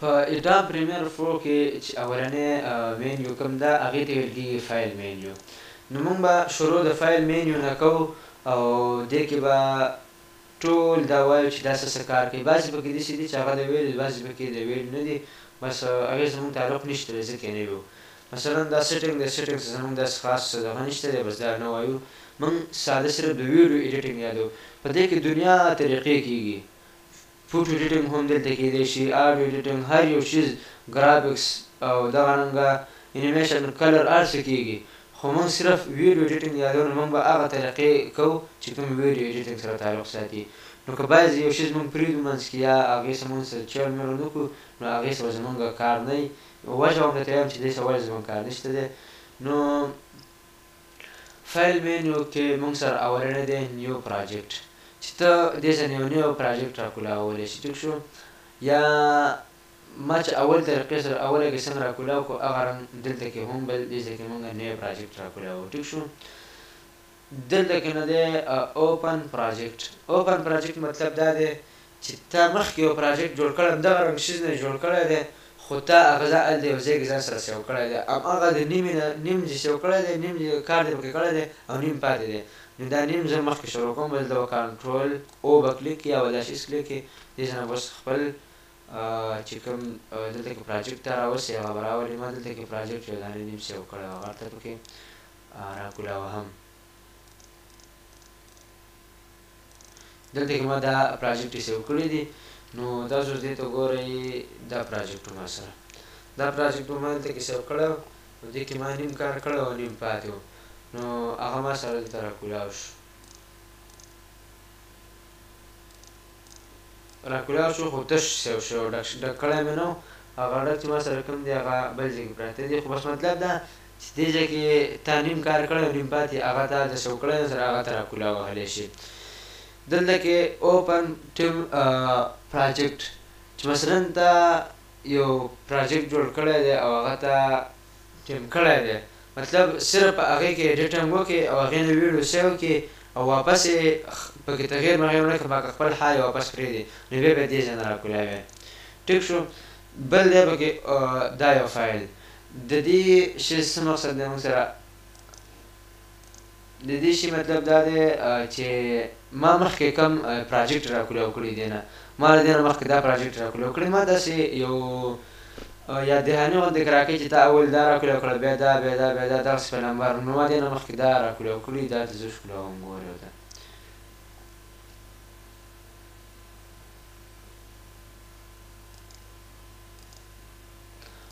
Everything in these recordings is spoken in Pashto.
په اډام پریمیر پرو کې چې اولنی مینیو کوم ده هغې ته ویل کېږي فایل مینیو. نو موږ به شروع د فایل مینیو نه کوو او دې کې به ټول دا وایو چې دا څه کار کوي. بعضې پکې داسې دي چې هغه د ویل، بعضې پکې د ویل نه دي، بس هغې زموږ تعلق نشته دی ځکه یې نه ویو. مثلا دا سیټینګ د سیټینګ زموږ داسې خاص دغه نشته دی، بس دا نه وایو. موږ ساده صرف د ویډیو ایډیټینګ یادو. په دې کې دنیا طریقې کېږي. فوټو ایډیټینګ هم دلته کېدی شي، آډیو ایډیټینګ، هر یو شیز، ګرافکس او دغه رنګه انیمیشن، کلر، هر څه کېږي. خو موږ صرف ویډیو ایډیټینګ یادو، نو موږ به هغه طریقې کوو چې کوم ویډیو ایډیټینګ سره تعلق ساتي. نو که بعضې یو شیز موږ پرېږدو منځ کې یا هغې سره موږ سره چیړ میړ ونه کړو، نو هغې سره به زموږ کار نه وي. وجه هم درته وایم چې دې سره ولې زموږ کار نشته دی. نو فایل مینیو کې موږ سره اولنی دی نیو پراجیکټ، چې ته دې سره یو نیو پراجیکټ راکولاولی شي. ټیک شو؟ یا ما چې اول طریقې سره اوله کې څنګه راکولاو کړو، هغه رنګ دلته کې هم بل دې ځای کې موږ نیو پراجیکټ راکولاوو. ټیک شو؟ دلته کې نه دی اوپن پراجیکټ. اوپن پراجیکټ مطلب دا دی چې تا مخکې یو پراجیکټ جوړ کړی، همدغه رنګ شیز نه جوړ کړی دی، خو تا هغه ځای هلته یو ځای کې ځان سره سیو کړی دی. هماغه د نیمې نه نیم دې سیو کړی دی، نیم کار دې پکې کړی دی او نیم پاتې دی. نو دا نیم زه مخکې شروع کوم، دلته به کنټرول او به کلیک کړي یا به دا شیز کلیک کړي. دې څه نه بس خپل چې کوم دلته کې پراجیکټ ته راوسي هغه به راولي. ما دلته کې پراجیکټ یو دانې نیم سیو کړی و، هغه ورته پکې راکولاوهم. دلته کې ما دا پراجیکټ سیو کړي دي. نو تاسو دې ته ګورئ دا پراجیکټ ما سره، دا پراجیکټ ما دلته کې سیو کړی و، نو دې کې ما نیم کار کړی و، نیم پاتې و. نو هغه ما سره دلته راکولاو شو، راکولاو شو، خو تش سیو شو، ډک کړی مې نه و. هغه ډک چې ما سره کوم دی هغه بل ځای کې پراته دي. خو بس مطلب دا چې دې ځای کې تا نیم کار کړی و، نیم پاتې، هغه تا د سیو کړی سره هغه ته راکولاو وهلی شي. دلته کې اوپن ټیم پراجیکټ، چې مثلا تا یو پراجیکټ جوړ کړی دی او هغه ته ټیم کړی دی، مطلب صرف په هغې کې ایډیټینګ وکړې او هغې نه ویډیو سیو کړې او واپس یې پکې تغیر مغیر ونه کړې، پکې خپل حال یې واپس پرېږدې، نو بیا به دې ځای نه راکولاوې. ټیک شو؟ بل دی پکې دا یو فایل. د دې شي څه مقصد دی موږ سره؟ د دې شي مطلب دا دی چې ما مخکې کوم پراجیکټ راکولاو کړی دی، نه ما له دې نه مخکې دا پراجیکټ راکولاو کړی، ما داسې یو یاد دهاني غوندې راکوي چې تا اول دا راکولاو کړه، بیا دا، بیا دا، بیا دا، دغسې په نمبر. نو ما دې نه مخکې دا راکولاو کړي، دا ته زه ښکلاوم. ګورې ورته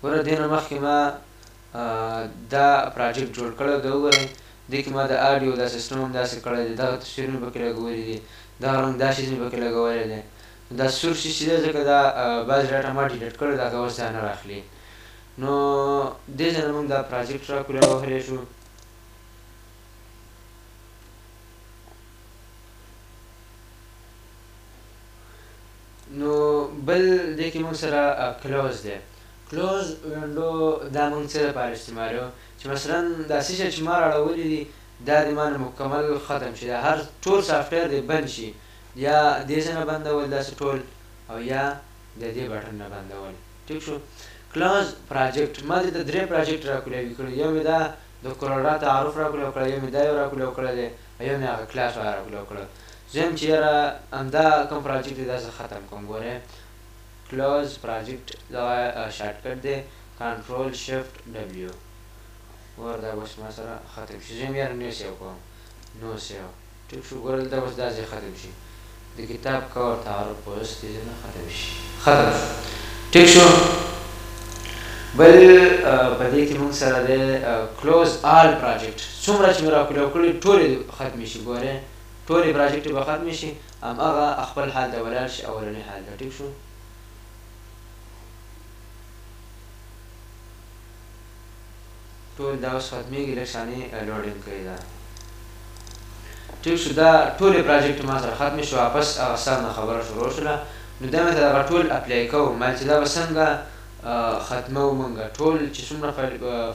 ګوره، دې نه مخکې ما دا پراجیکټ جوړ کړی دی. وګورئ دې کې ما د آډیو دا سیسټم هم داسې کړی دی، دغه تصویرونه پکې لګولي دي، دغه رنګ دا شیز مې پکې لګولی دی. دا سور شي چې دی ځکه دا بعضې ډاټا ما ډیلیټ کړی دا اوس دا نه راخلي. نو دې ځای نه موږ دا پراجیکټ راکولاو وهلی شو. نو بل دې کې موږ سره کلوز دی. کلوز وینډو دا موږ څه لپاره استعمالوو؟ چې مثلا دا څه شی چې ما راړولي دي دا د ما نه مکمل ختم شي، دا هر ټول سافټویر دی بند شي، یا دې ځای نه بندول داسې ټول، او یا د دې بټن نه بندول. ټیک شو؟ کلوز پراجیکټ ما دې ته درې پراجیکټ راکولاوي کړي. یو مې دا د کورلا تعارف راکولاو کړی، یو مې دا یو راکولاو کړی دی، یو مې هغه کلاس والا راکولاو کړی. زه یم چې یاره همدا کوم پراجیکټ دی دا زه ختم کوم. ګورې کلوز پراجیکټ دغه شارټکټ دی، کنټرول شفټ ډبلیو. ګوره دا بس ما سره ختم شي. زه یم یاره نو سیو کوم، نو سیو. ټیک شو؟ ګوره دلته بس دا ځای ختم شي، د کتاب کور تعارف اوس دې ځای نه ختم شي، ختم شو. ټیک شو؟ بل په دې کې موږ سره دی کلوز آل پراجیکټ. څومره چې مې راکولاو کړي ټولې ختمې شي. ګورې ټولې پراجیکټ به ختمې شي، هماغه خپل حال ته ولاړ شي، اولنی حال ته. ټیک شو؟ ټول دا اوس ختمېږي، لږ ثانیې لوډینګ کوي دا. ټیک شو؟ دا ټولې پراجیکټ ما سره ختمې شو، واپس هغه سر نه خبره شروع شوله. نو دا مې ته دغه ټول اپلای کوم، مال چې دا به څنګه ختموو موږ ټول چې څومره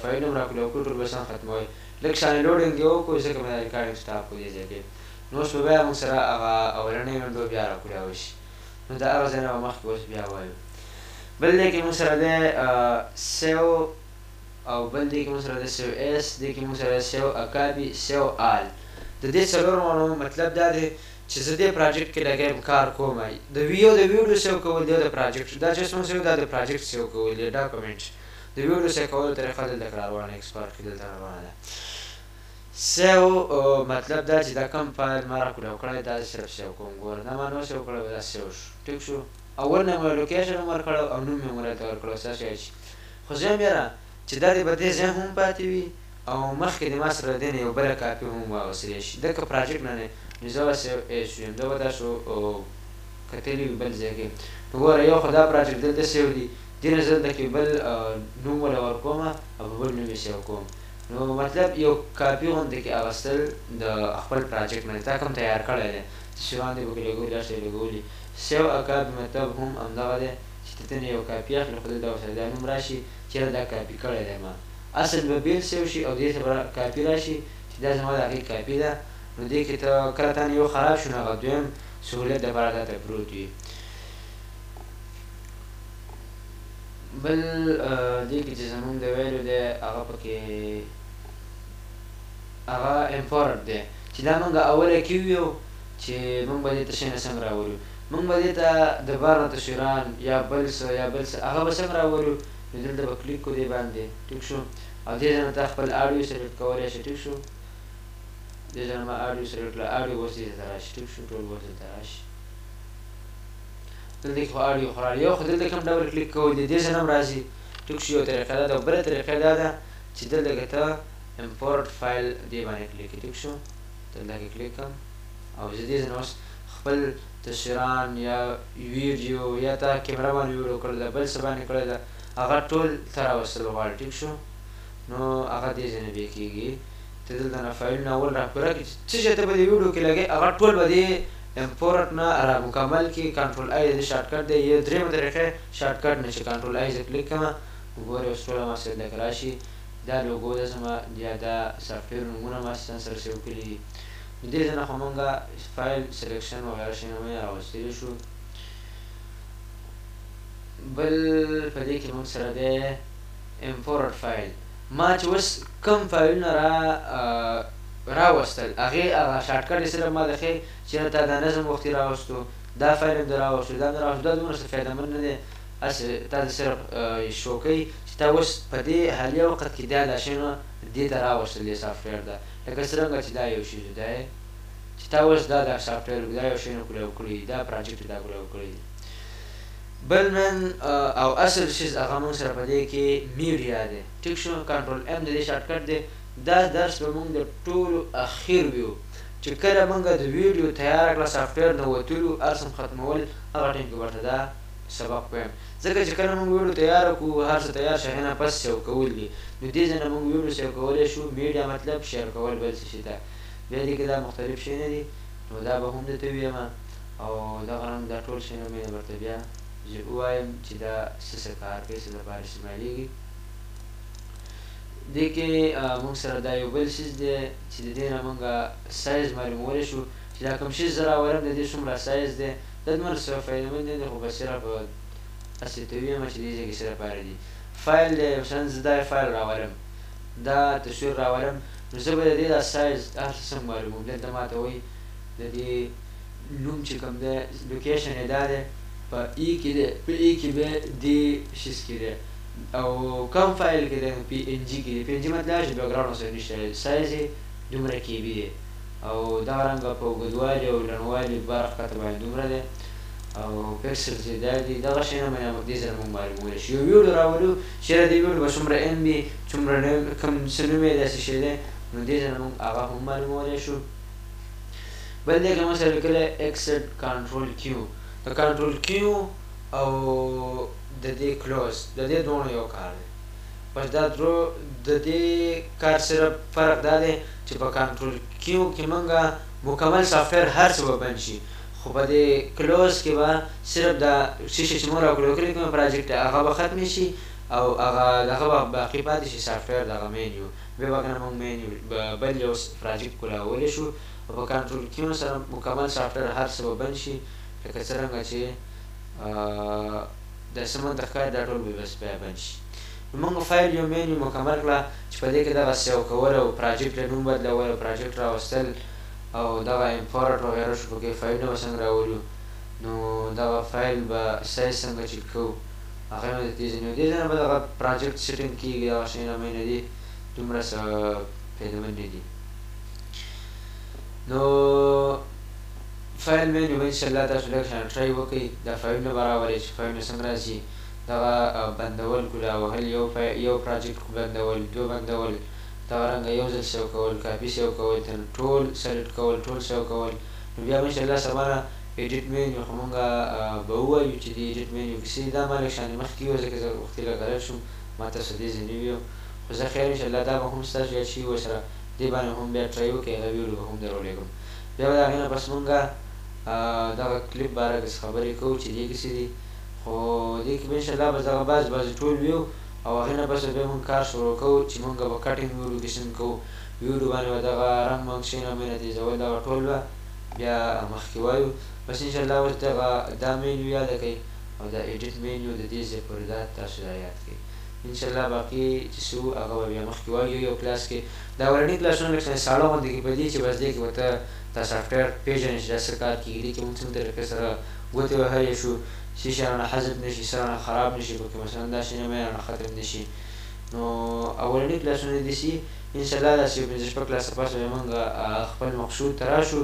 فایلونه مو راکولاو کړي ټول به څنګه ختموئ. لږ ثانیې لوډینګ یې وکړو ځکه مې دا ریکارډینګ سټاپ کړو دې ځای کې. نو اوس به بیا موږ سره هغه اولنۍ وینډو بیا راکولاوی شي. نو د هغه ځای نه به مخکې اوس بیا وایو. بل دی کې موږ سره دی سیو او بل دی کې موږ سره دی سیو ایس، دی کې موږ سره سیو اکابي، سیو آل. د دې څلورو معنو مطلب دا دی چې زه دې پراجیکټ کې لګیم کار کوم. د ویډیو سیو کول دی د پراجیکټ دا چې څومره سیو دا د پراجیکټ سیو کول دی ډاکومنټ. د ویډیو سیو کولو طریقه دلته روانه ایکسپورټ کې دلته روانه ده. سیو مطلب دا چې دا کوم فایل ما راکولاو کړی دا صرف سیو کوم. ګوره دا ما نو سیو کړی دا سیو شو. ټیک شو. اول نه مې لوکیشن هم ورکړی او نوم مې هم ورته ورکړی څه شی چې خو زه یم یاره چې دا دې به دې ځای هم پاتې وي او مخکې د ما سره د دې نه یو بله کاپي هم واغوستلی شي. دکه پراجیکټ نه دی نو زه به سیو ایس ویم. دا به دا شو کتلی وي بل ځای کې. نو ګوره یو خو دا پراجیکټ دلته سیو دی، دې نه زه دلته کې بل نوم وله ورکوم او په بل نوم یې سیو کوم. نو مطلب یو کاپي غوندې کې اخیستل د خپل پراجیکټ نه تا کوم تیار کړی دی تصویران دې پکې لګولي دا شی لګولي. سیو اکابي مطلب هم همدغه دی چې ته ترې یو کاپي اخلي خو دلته ورسره دا نوم راشي چېرې دا کاپي کړی دی ما. اصل به بیل سیو شي او دې ته به کاپي راشي چې دا زما د هغې کاپي ده. نو دې کې ته کله تا نه یو خراب شو نو هغه دویم سهولیت دپاره تا ته پروت وي. بل دې کې چې زمونږ د ویلو دی هغه پکې هغه امپورټ دی چې دا مونږ اوله کې ویو چې مونږ به دې ته شی نه څنګه راولو. مونږ به دې ته د بار نه تصویران یا بل څه هغه به څنګه راولو. نو دلته به کلیک کړو دې باندې ټیک شو او دې ځای نه ته خپل اډیو سلیکټ کولی شې. ټیک شو. دې ځای نه ما اډیو سلیکټ کړه اډیو اوس دې ته راشي. ټیک شو ټول اوس دلته راشي. دلته کې خو اډیو خو راړي یو خو دلته کوم ډبل کلیک کوو دې ځای نه هم راځي. ټیک شو. یو طریقه دا ده او بله طریقه دا ده چې دلته کې ته امپورټ فایل دې باندې کلیک کړې. ټیک شو. دلته کې کلیک کړم او زه دې ځای نه اوس خپل تصویران یا ویډیو یا تا کیمره باندې ویډیو کړې ده بل څه باندې کړې ده هغه ټول ته راوستل غواړي. ټیک شو. نو هغه دې ځای نه بیا کېږي. ته دلته نه فایلونه اول راپوره کړي څه شی ته به دې ویډیو کې لګوې هغه ټول به دې امپورټ نه را مکمل کړي. کنټرول آی دې شارټکټ دی. یا درېیمه طریقه شارټکټ نه چې کنټرول آی زه کلیک کړم ګورې اوس ټوله ما سره دلته راشي. دا لوګو ده زما یا دا سافټویر نومونه ما ځان سره سیو کړي دي. نو دې ځای نه خو مونږه فایل سلیکشن وغیره شیونه مې راوستلی شو. بل په دې کې مونږ سره دی امپورټ فایل. ما چې اوس کوم فایلونه راوستل هغې هغه شارټکټ یې صرف ما د ښې چېرې تا دا نظم وختي راوستو دا فایل هم دې راوستو دا هم دې راوستو دا دومره څه فایدهمند نه دی. هسې تا د صرف شو کوي چې تا اوس په دې حالي وخت کې دا شیونه دې ته راوستل دې سافټویر ده لکه څرنګه چې دا یو شی دی چې تا اوس دا سافټویر دا یو شیونه کولاو کړي دا پراجیکټ دا کولاو کړي. بل من او اصل شیز هغه مونږ سره په دې کې میډیا دی. ټیک شو. کنټرول ام د دې شارټکټ دی. دا درس به مونږ د ټولو اخیر ویو چې کله مونږ د ویډیو تیاره کړه سافټویر نه وتلو ارسم ختمول هغه ټایم کې ورته دا سبق وایم ځکه چې کله مونږ ویډیو تیاره کړو هر څه تیار شي هغې نه پس سیو کول دي. نو دې ځای نه مونږ ویډیو سیو کولی شو. میډیا مطلب شیر کول بل څه شي ته بیا دې کې دا مختلف شیونه دي. نو دا به هم درته ویم او دغه رنګ دا ټول شیونه مې ورته بیا زه ووایم چې دا څه کار کوي څه لپاره استعمالېږي. دې کې مونږ سره دا یو بل شیز دی چې د دې نه مونږ سایز معلومولی شو چې دا کوم شیز زه راولم د دې څومره سایز دی. دا دومره څه فایدهمند نه دی خو به صرف هسې ته ویم چې دې ځای کې څه لپاره دي. فایل دی مثلا زه دا فایل راولم دا تصویر راولم نو زه به د دې دا سایز هر څه څنګه معلوموم. دلته ما ته وایي د دې نوم چې کوم دی لوکیشن یې دا دی په ای کې دی په ای کې به دې شیز کې دی او کوم فایل کې دی پی ان جي کې دی. پی ان جي مطلب چې بیکګراونډ ورسره نشته سایز یې دومره کې بي دی او دغه رنګه په اوږدوالي او لنډوالي باره ښکته باندې دومره دی او پکسلز یې دا دي. دغه شیونه دې سره مونږ معلومولی شو. یو ویډیو راولو چېرې دې ویډیو به څومره ام وي څومره کوم څه نوم یې داسې شی دی نو دې سره مونږ هغه هم معلومولی شو. بل دې کې مونږ سره لیکلی ایکسټ کنټرول کیو. د کنټرول کیو او د دې کلوز د دې دواړو یو کار دی. بس دا د دې کار صرف فرق دا دی چې په کنټرول کیو کې مونږ مکمل سافټویر هر څه به بند شي خو په دې کلوز کې به صرف دا شی چې مونږ راکلو کړی کوم پراجیکټ هغه به ختمې شي او هغه دغه به باقي پاتې شي سافټویر دغه مینیو بیا به که نه مونږ مینیو بل یو پراجیکټ کولاولی شو او په کنټرول کیو سره مکمل سافټویر هر څه به بند شي لکه څرنګه چې داسې مونږ ته ښکاري دا ټول به بس بیا بند شي. نو مونږ فایل یو مین یو مکمل کړه چې په دې کې دغه سیو کول او پراجکټ له نوم بدلول او پراجکټ راوستل او دغه امپورټ وغیره شو پکې فایلونه به څنګه راولو نو دغه فایل به سایز څنګه چک کوو هغه مې د دې ځای نه دې ځای نه به دغه پراجکټ سیټینګ کېږي دغه شیونه مې نه دي دومره څه پیدمن نه دي. نو فایل مینیو به انشاءالله تاسو لږ شان ټرای وکړئ دا فایلونه به راولئ چې فایلونه څنګه راځي دغه بندول کله وهل یو پراجکټ بندول دوه بندول دغه رنګه یو ځل سیو کول کاپي سیو کول ټول سلیکټ کول ټول سیو کول نو بیا به انشاءالله سبا نه ایډیټ مینیو خو مونږ به ووایو چې د ایډیټ مینیو کیسې دا ما لږ شانې مخکې وه ځکه زه وختي لږ غلط شوم ما تاسو دې ځای نه ویو خو زه خیر انشاءالله دا به هم ستاسو یاد شوي ورسره دې باندې هم بیا ټرای وکړئ هغه ویډیو به هم درولېږم. بیا به د هغې نه پس مونږ دغه کلیپ باره کې خبرې کوو چې دې کیسې دي خو دې کې به انشاءالله به دغه بعضې ټول ویو او هغې نه پس بیا مونږ کار شروع کوو چې مونږ به کټینګ ویډیو قسم کوو ویډیو باندې به دغه رنګ منګ شیونه مینه تیزول دغه ټول به بیا مخکې وایو بس انشاءالله اوس دغه دا مینیو یاده کړئ او دا ایډیټ مینیو د دې ځای پورې دا تاسو دا یاد کړئ انشاءالله باقي چې څه وو هغه به بیا مخکې وایو یو کلاس کې دا اولني کلاسونه لږ ساړه غوندې کې په دې چې بس دې کې به ته دا سافټویر پېژنې چې دا څه کار کېږي دې کې مونږ څنګه طریقې سره ګوتې وهلی شو څه شي رانه حذف نه شي څه رانه خراب نه شي پکې مثلا دا شیونه مې رانه ختم نه شي نو اولني کلاسونه دې سي انشاءالله داسې یو پنځه شپږ کلاسه پس به مونږ خپل مقصود ته راشو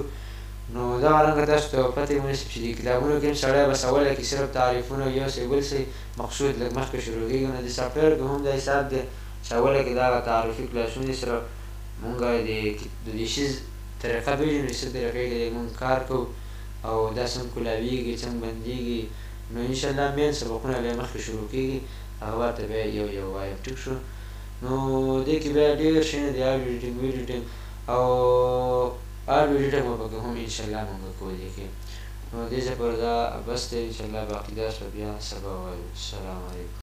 نو دغه رنګه تاسو ته پته ونیسي چې دې کتابونو کې هم سړی بس اوله کې صرف تعریفونه یو څه بل څه مقصود لږ مخکې شروع کېږي نو د سافټویر کې هم دا حساب دی چې اوله کې دغه تعریفي کلاسونه دي سره مونږ د دې شي طریقه پېژنو چې څه طریقې کې مونږ کار کوو او دا څنګه کولاویږي څنګه بندېږي نو انشاءالله مین سبقونه بیا مخکې شروع کېږي هغه ورته بیا یو یو وایم ټیک شو نو دې کې بیا ډېر شیونه دي آډیو ایډیټینګ ویډیو ایډیټینګ او آډیو ایډیټینګ به پکې هم انشاءالله مونږ کوو دې کې نو دې ځای پورې دا بس دی انشاءالله باقي درس به بیا سبا وایو السلام علیکم.